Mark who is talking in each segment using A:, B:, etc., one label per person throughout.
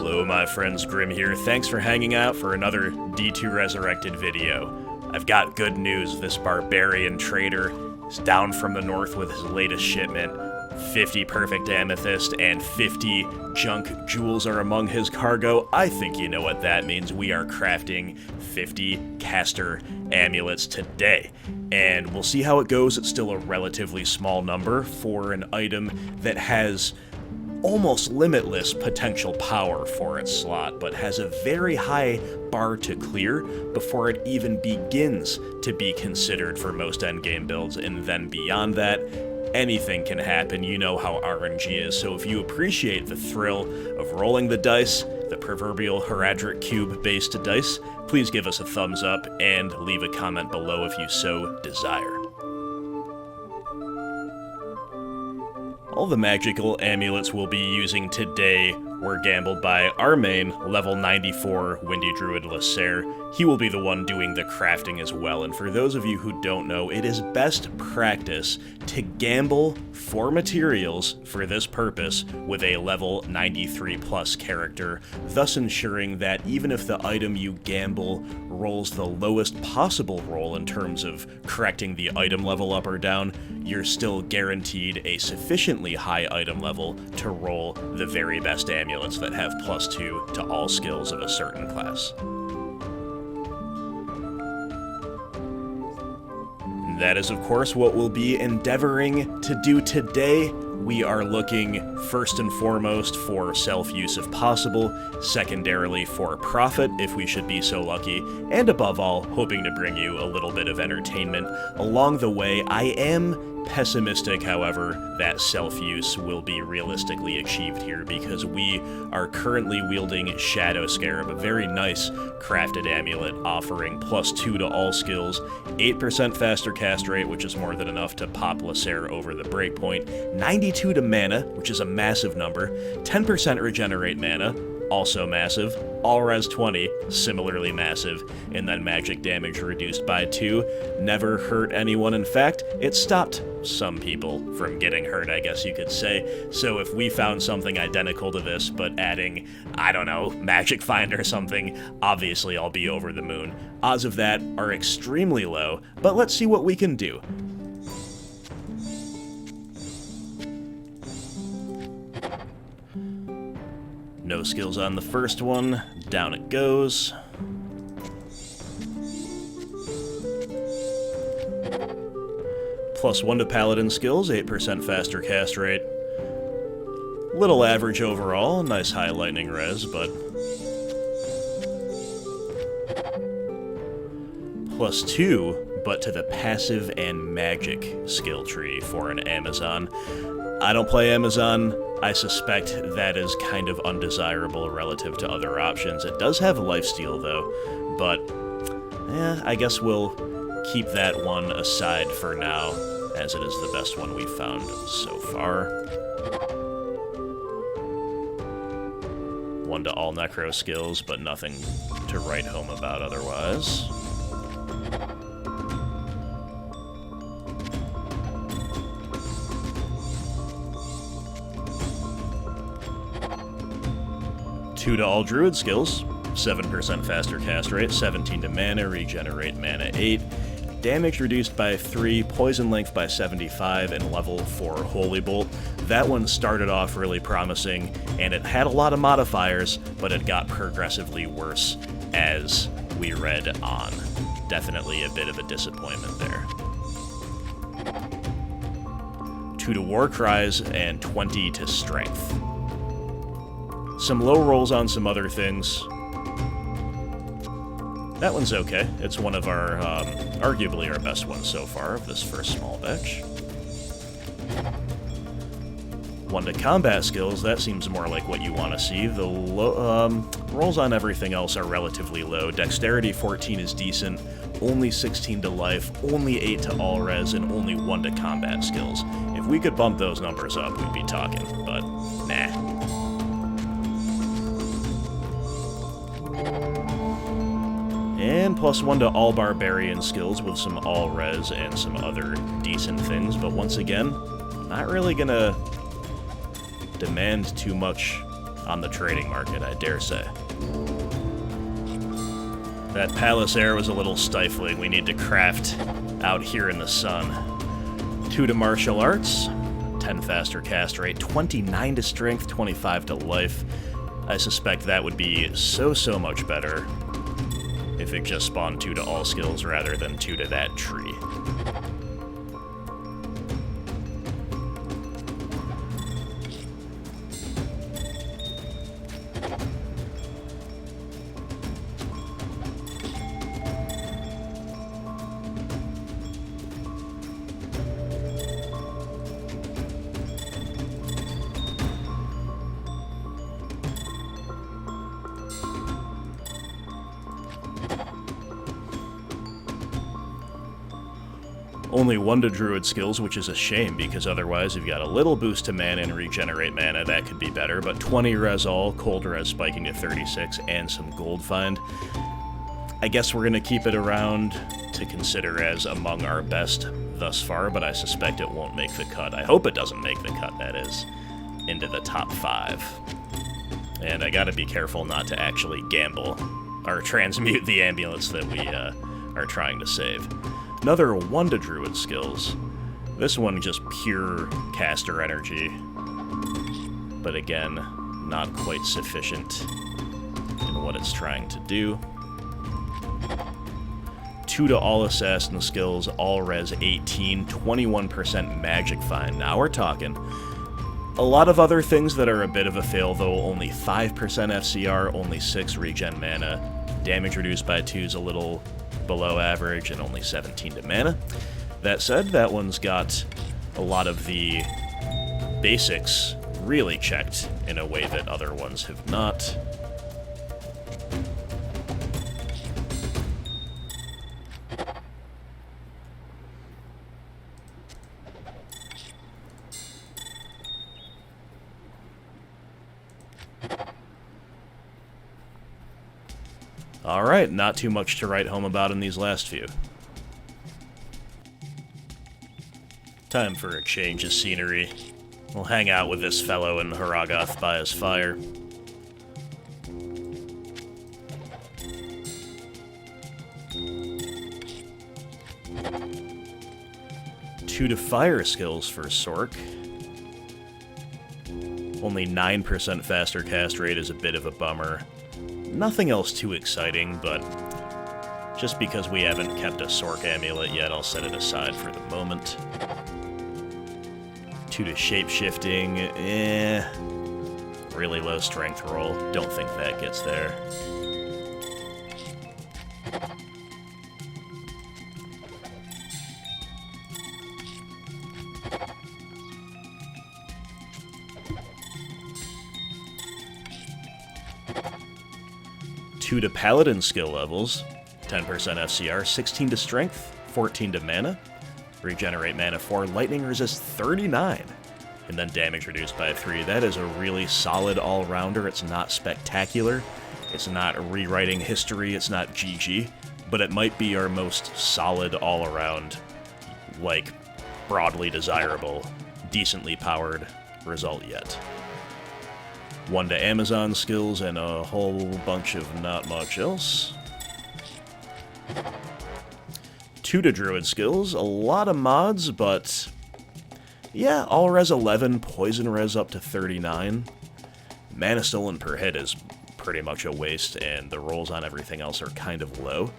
A: Hello my friends, Grim here. Thanks for hanging out for another D2 Resurrected video. I've got good news. This barbarian trader is down from the north with his latest shipment. 50 perfect amethyst and 50 junk jewels are among his cargo. I think you know what that means. We are crafting 50 caster amulets today. And we'll see how it goes. It's still a relatively small number for an item that has almost limitless potential power for its slot, but has a very high bar to clear before it even begins to be considered for most endgame builds, and then beyond that, anything can happen. You know how RNG is, so if you appreciate the thrill of rolling the dice, the proverbial horadric cube-based dice, please give us a thumbs up and leave a comment below if you so desire. All the magical amulets we'll be using today were gambled by our main, level 94 Windy Druid Lasser. He will be the one doing the crafting as well, and for those of you who don't know, it is best practice to gamble for materials for this purpose with a level 93 plus character, thus ensuring that even if the item you gamble rolls the lowest possible roll in terms of correcting the item level up or down, you're still guaranteed a sufficiently high item level to roll the very best amulets that have +2 to all skills of a certain class. That is, of course, what we'll be endeavoring to do today. We are looking first and foremost for self-use if possible, secondarily for profit if we should be so lucky, and above all, hoping to bring you a little bit of entertainment along the way. I am pessimistic, however, that self-use will be realistically achieved here because we are currently wielding Shadow Scarab, a very nice crafted amulet offering +2 to all skills, 8% faster cast rate, which is more than enough to pop Lasser over the breakpoint, 92 to mana, which is a massive number, 10% regenerate mana, also massive, all res 20, similarly massive, and then magic damage reduced by 2, never hurt anyone. In fact, it stopped some people from getting hurt, I guess you could say. So if we found something identical to this, but adding, I don't know, Magic Find or something, obviously I'll be over the moon. Odds of that are extremely low, but let's see what we can do. No skills on the first one, down it goes. +1 to paladin skills, 8% faster cast rate. Little average overall, nice high lightning res, but +2, but to the passive and magic skill tree for an Amazon. I don't play Amazon. I suspect that is kind of undesirable relative to other options. It does have lifesteal though, but I guess we'll keep that one aside for now, as it is the best one we've found so far. 1 to all necro skills, but nothing to write home about otherwise. Two to all druid skills, 7% faster cast rate, 17 to mana, regenerate mana 8, damage reduced by 3, poison length by 75, and level 4 holy bolt. That one started off really promising, and it had a lot of modifiers, but it got progressively worse as we read on. Definitely a bit of a disappointment there. 2 to war cries, and 20 to strength. Some low rolls on some other things. That one's okay. It's one of our, arguably our best ones so far of this first small batch. 1 to combat skills, that seems more like what you want to see. The rolls on everything else are relatively low. Dexterity 14 is decent, only 16 to life, only 8 to all res, and only 1 to combat skills. If we could bump those numbers up, we'd be talking, but nah. And +1 to all barbarian skills with some all res and some other decent things, but once again, not really gonna demand too much on the trading market, I dare say. That palace air was a little stifling. We need to craft out here in the sun. 2 to martial arts, 10 faster cast rate, 29 to strength, 25 to life. I suspect that would be so much better if it just spawned 2 to all skills rather than 2 to that tree. Only 1 to druid skills, which is a shame, because otherwise you've got a little boost to mana and regenerate mana, that could be better, but 20 res all, cold res spiking to 36, and some gold find. I guess we're going to keep it around to consider as among our best thus far, but I suspect it won't make the cut. I hope it doesn't make the cut, that is, into the top 5. And I gotta be careful not to actually gamble, or transmute the amulets that we are trying to save. Another 1 to druid skills. This one just pure caster energy, but again, not quite sufficient in what it's trying to do. 2 to all assassin skills, all res 18, 21% magic find. Now we're talking. A lot of other things that are a bit of a fail though, only 5% FCR, only 6 regen mana. Damage reduced by 2 is a little below average, and only 17 to mana. That said, that one's got a lot of the basics really checked in a way that other ones have not. Alright, not too much to write home about in these last few. Time for a change of scenery. We'll hang out with this fellow in Haragoth by his fire. Two to fire skills for Sork. Only 9% faster cast rate is a bit of a bummer. Nothing else too exciting, but just because we haven't kept a Sork amulet yet, I'll set it aside for the moment. 2 to shape-shifting, really low strength roll, don't think that gets there. Two to paladin skill levels, 10% FCR, 16 to strength, 14 to mana, regenerate mana 4, lightning resist 39, and then damage reduced by 3. That is a really solid all-rounder. It's not spectacular, it's not rewriting history, it's not GG, but it might be our most solid all-around, like, broadly desirable, decently powered result yet. 1 to Amazon skills and a whole bunch of not much else. 2 to druid skills, a lot of mods, but yeah, all res 11, poison res up to 39. Mana stolen per hit is pretty much a waste, and the rolls on everything else are kind of low.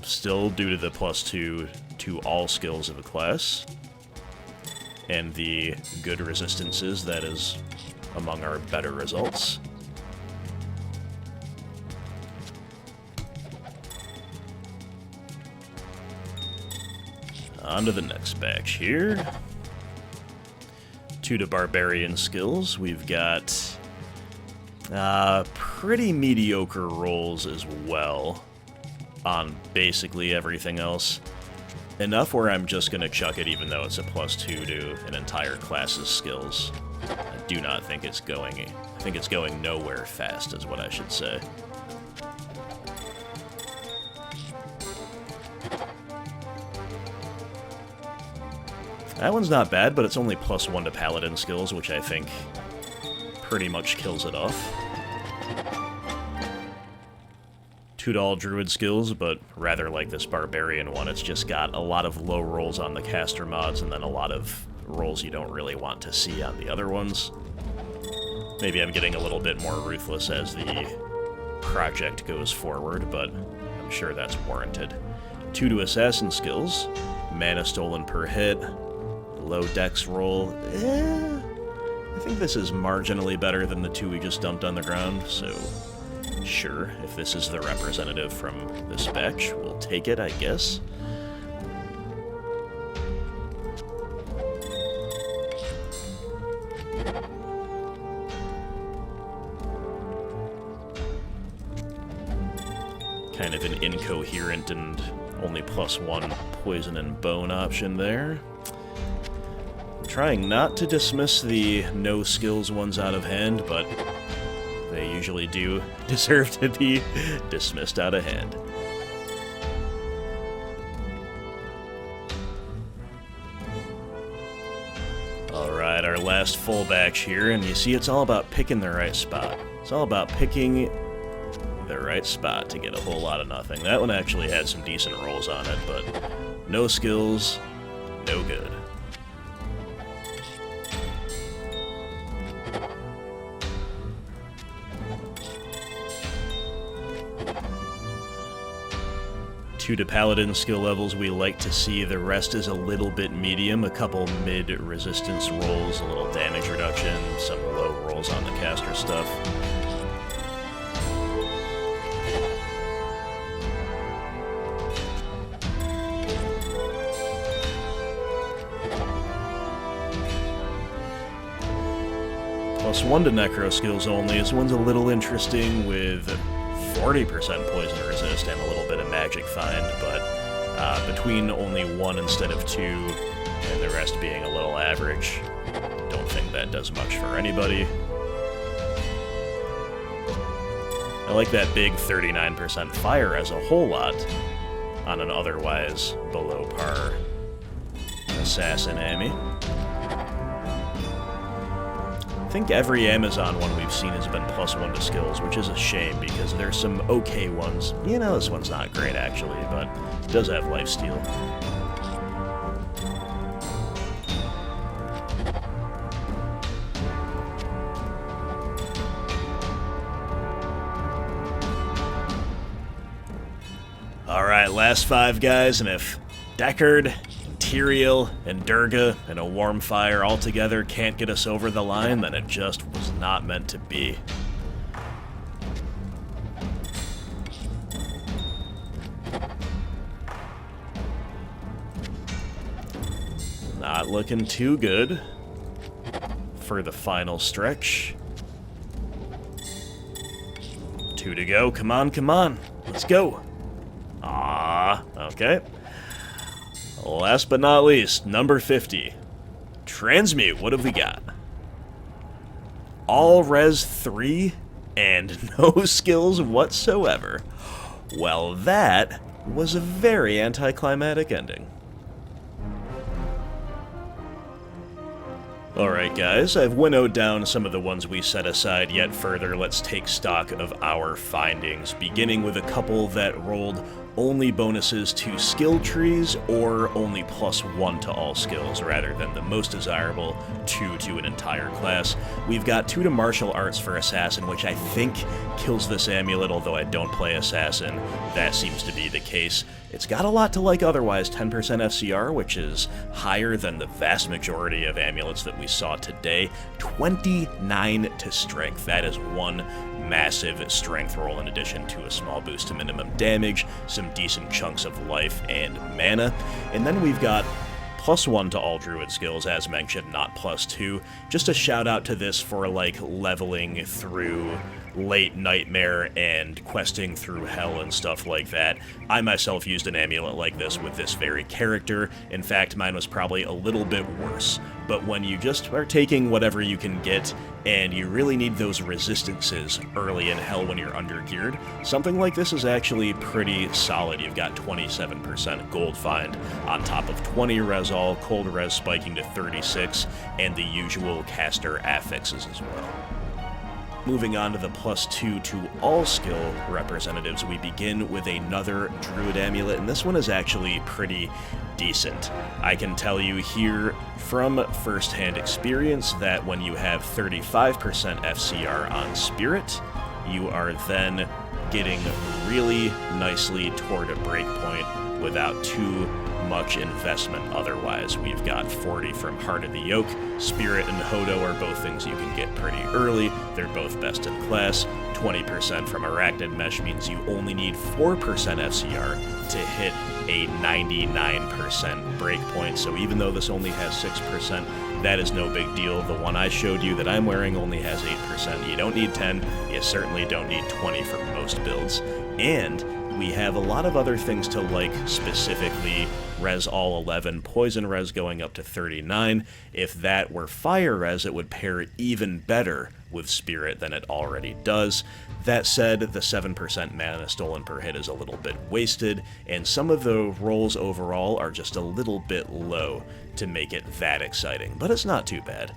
A: Still due to the +2 to all skills of a class, and the good resistances, that is among our better results. On to the next batch here. 2 to barbarian skills. We've got pretty mediocre rolls as well on basically everything else. Enough where I'm just going to chuck it even though it's a +2 to an entire class's skills. I do not think it's going... I think it's going nowhere fast is what I should say. That one's not bad, but it's only +1 to paladin skills, which I think pretty much kills it off. 2 to all druid skills, but rather like this barbarian one, it's just got a lot of low rolls on the caster mods and then a lot of rolls you don't really want to see on the other ones. Maybe I'm getting a little bit more ruthless as the project goes forward, but I'm sure that's warranted. 2 to assassin skills, mana stolen per hit, low dex roll. I think this is marginally better than the 2 we just dumped on the ground, so sure, if this is the representative from this batch, we'll take it, I guess. Kind of an incoherent and only +1 poison and bone option there. Trying not to dismiss the no skills ones out of hand, but they usually do deserve to be dismissed out of hand. Alright, our last full batch here, and you see it's all about picking the right spot. It's all about picking the right spot to get a whole lot of nothing. That one actually had some decent rolls on it, but no skills, no good. Two to paladin skill levels we like to see. The rest is a little bit medium, a couple mid resistance rolls, a little damage reduction, some low rolls on the caster stuff. +1 to necro skills only. This one's a little interesting with 40% poison resist and a little bit of magic find, but between only 1 instead of 2 and the rest being a little average, don't think that does much for anybody. I like that big 39% fire as a whole lot on an otherwise below par assassin Ammy. I think every Amazon one we've seen has been +1 to skills, which is a shame because there's some okay ones. You know, this one's not great actually, but it does have lifesteal. Alright, last 5 guys, and if Deckard, Tyrael, and Durga, and a warm fire all together can't get us over the line, then it just was not meant to be. Not looking too good for the final stretch. 2 to go. Come on, come on. Let's go. Ah, okay. Last but not least, number 50. Transmute, what have we got? All res 3 and no skills whatsoever. Well, that was a very anticlimactic ending. Alright guys, I've winnowed down some of the ones we set aside yet further. Let's take stock of our findings, beginning with a couple that rolled only bonuses to skill trees or only +1 to all skills rather than the most desirable 2 to an entire class. We've got 2 to martial arts for assassin, which I think kills this amulet, although I don't play assassin. That seems to be the case. It's got a lot to like otherwise, 10% FCR, which is higher than the vast majority of amulets that we saw today. 29 to strength. That is one massive strength roll in addition to a small boost to minimum damage, some decent chunks of life and mana. And then we've got +1 to all druid skills, as mentioned, not +2. Just a shout out to this for like leveling through late nightmare and questing through hell and stuff like that. I myself used an amulet like this with this very character. In fact, mine was probably a little bit worse. But when you just are taking whatever you can get and you really need those resistances early in hell when you're under-geared, something like this is actually pretty solid. You've got 27% gold find on top of 20 res all, cold res spiking to 36, and the usual caster affixes as well. Moving on to the +2 to all skill representatives, we begin with another druid amulet, and this one is actually pretty decent. I can tell you here from first-hand experience that when you have 35% FCR on Spirit, you are then getting really nicely toward a breakpoint without too much investment otherwise. We've got 40 from Heart of the Yoke. Spirit and Hodo are both things you can get pretty early. They're both best in class. 20% from Arachnid Mesh means you only need 4% FCR to hit a 99% breakpoint. So even though this only has 6%, that is no big deal. The one I showed you that I'm wearing only has 8%. You don't need 10. You certainly don't need 20 for most builds. And we have a lot of other things to like, specifically res all 11, poison res going up to 39. If that were fire res, it would pair even better with Spirit than it already does. That said, the 7% mana stolen per hit is a little bit wasted, and some of the rolls overall are just a little bit low to make it that exciting, but it's not too bad.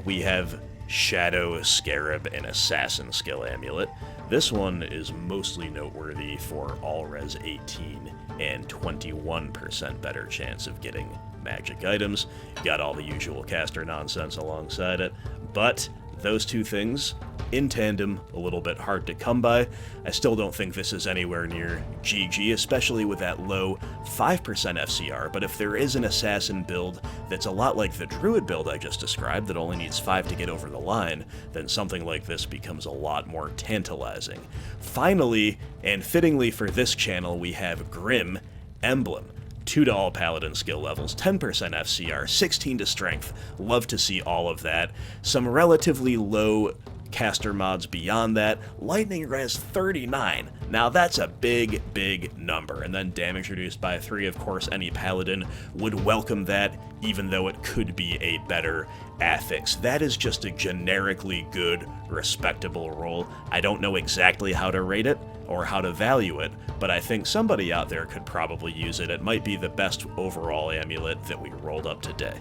A: We have Shadow, Scarab, and Assassin skill amulet. This one is mostly noteworthy for all res 18 and 21% better chance of getting magic items. Got all the usual caster nonsense alongside it, but those two things in tandem, a little bit hard to come by. I still don't think this is anywhere near GG, especially with that low 5% FCR, but if there is an assassin build that's a lot like the druid build I just described that only needs 5 to get over the line, then something like this becomes a lot more tantalizing. Finally, and fittingly for this channel, we have Grim Emblem. 2 to all paladin skill levels, 10% FCR, 16 to strength. Love to see all of that. Some relatively low caster mods beyond that. Lightning res 39. Now that's a big, big number. And then damage reduced by 3, of course, any paladin would welcome that, even though it could be a better affix. That is just a generically good, respectable roll. I don't know exactly how to rate it or how to value it, but I think somebody out there could probably use it. It might be the best overall amulet that we rolled up today.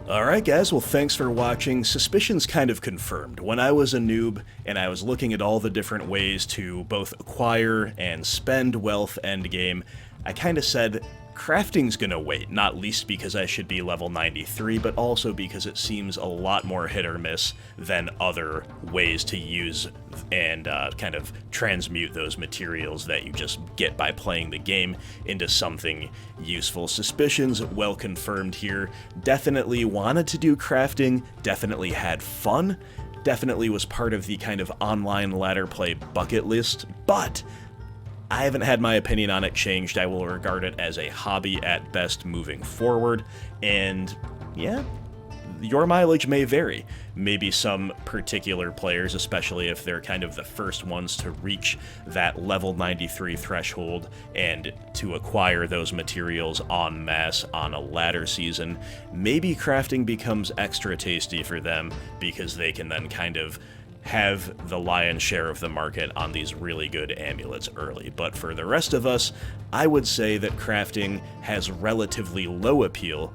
A: Alright guys, well thanks for watching. Suspicion's kind of confirmed. When I was a noob and I was looking at all the different ways to both acquire and spend wealth endgame, I kind of said, crafting's gonna wait, not least because I should be level 93, but also because it seems a lot more hit or miss than other ways to use and kind of transmute those materials that you just get by playing the game into something useful. Suspicion's well confirmed here. Definitely wanted to do crafting, definitely had fun, definitely was part of the kind of online ladder play bucket list, but I haven't had my opinion on it changed. I will regard it as a hobby at best moving forward, and yeah, your mileage may vary. Maybe some particular players, especially if they're kind of the first ones to reach that level 93 threshold and to acquire those materials en masse on a ladder season, maybe crafting becomes extra tasty for them because they can then kind of have the lion's share of the market on these really good amulets early. But for the rest of us, I would say that crafting has relatively low appeal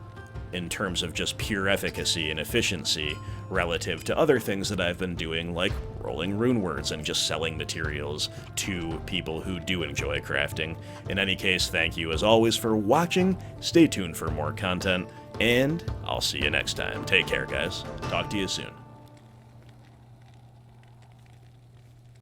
A: in terms of just pure efficacy and efficiency relative to other things that I've been doing, like rolling rune words and just selling materials to people who do enjoy crafting. In any case, thank you as always for watching, stay tuned for more content, and I'll see you next time. Take care, guys. Talk to you soon.